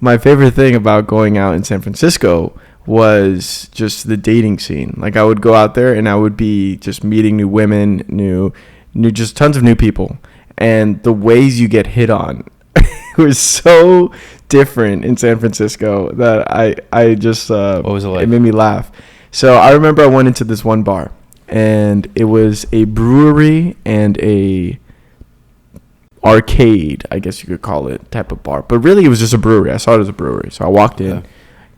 my favorite thing about going out in San Francisco was just the dating scene. Like I would go out there and I would be just meeting new women, new just tons of new people, and the ways you get hit on was so different in San Francisco that I just what was it like? It made me laugh. So I remember I went into this one bar, and it was a brewery and a arcade, I guess you could call it, type of bar. But really, it was just a brewery. I saw it as a brewery. So I walked in,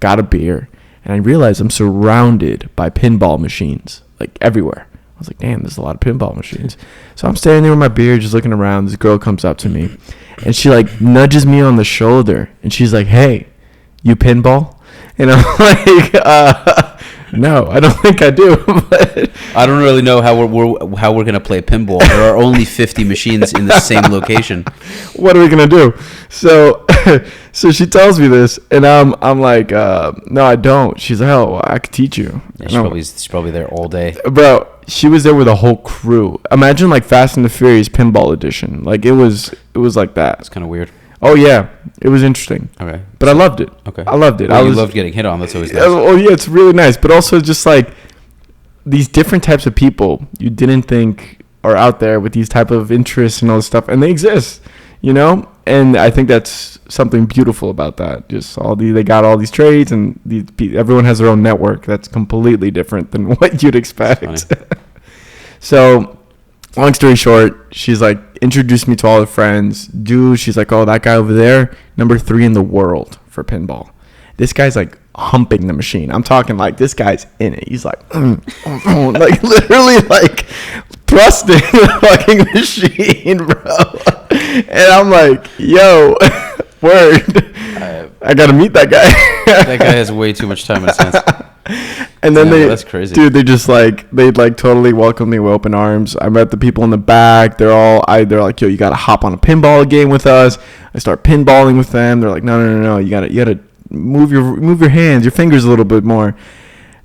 got a beer, and I realized I'm surrounded by pinball machines, like everywhere. I was like, damn, there's a lot of pinball machines. So I'm standing there with my beer, just looking around. This girl comes up to me, and she, like, nudges me on the shoulder, and she's like, hey, you pinball? And I'm like, no, I don't think I do. But I don't really know how we're gonna play pinball. There are only 50 machines in the same location. What are we gonna do? So, so she tells me this, and I'm like, no, I don't. She's like, oh, well, I could teach you. Yeah, she's probably there all day, bro. She was there with a whole crew. Imagine like Fast and the Furious Pinball Edition. Like it was like that. It's kind of weird. Oh yeah, it was interesting. Okay, but I loved it. Okay, I loved it. Well, you loved getting hit on. That's always nice. Oh yeah, it's really nice. But also just like these different types of people you didn't think are out there with these type of interests and all this stuff, and they exist, you know. And I think that's something beautiful about that. Just they got all these trades, and everyone has their own network that's completely different than what you'd expect. So, long story short, she's like introduced me to all her friends. She's like, oh, that guy over there, number 3 in the world for pinball. This guy's like humping the machine. I'm talking like this guy's in it. He's like, like literally like thrusting the fucking machine, bro. And I'm like, yo, word. I gotta meet that guy. That guy has way too much time in his hands. And then that's crazy. Dude, they'd like totally welcome me with open arms. I met the people in the back. They're like, yo, you gotta hop on a pinball game with us. I start pinballing with them. They're like, no, you gotta move your hands, your fingers a little bit more.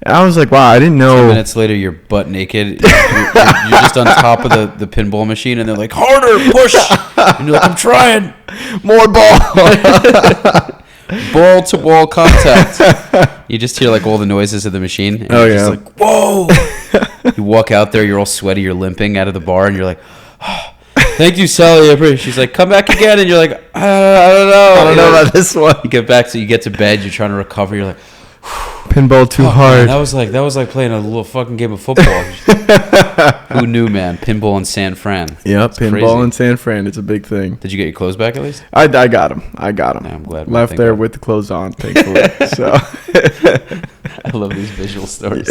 And I was like, wow, I didn't know. 10 minutes later, you're butt naked. You're just on top of the pinball machine, and they're like, harder, push. And you're like, I'm trying. More ball. Ball to wall contact. You just hear like all the noises of the machine. And you're just like, whoa. You walk out there, you're all sweaty, you're limping out of the bar, and you're like, oh, thank you, Sally. She's like, come back again, and you're like, I don't know about this one. You get to bed, you're trying to recover, you're like, pinball too hard. Man, that was like playing a little fucking game of football. Who knew, man? Pinball in San Fran. Yep, pinball in San Fran. It's a big thing. Did you get your clothes back at least? I got them. Yeah, I'm glad. Left there with the clothes on, thankfully. So I love these visual stories.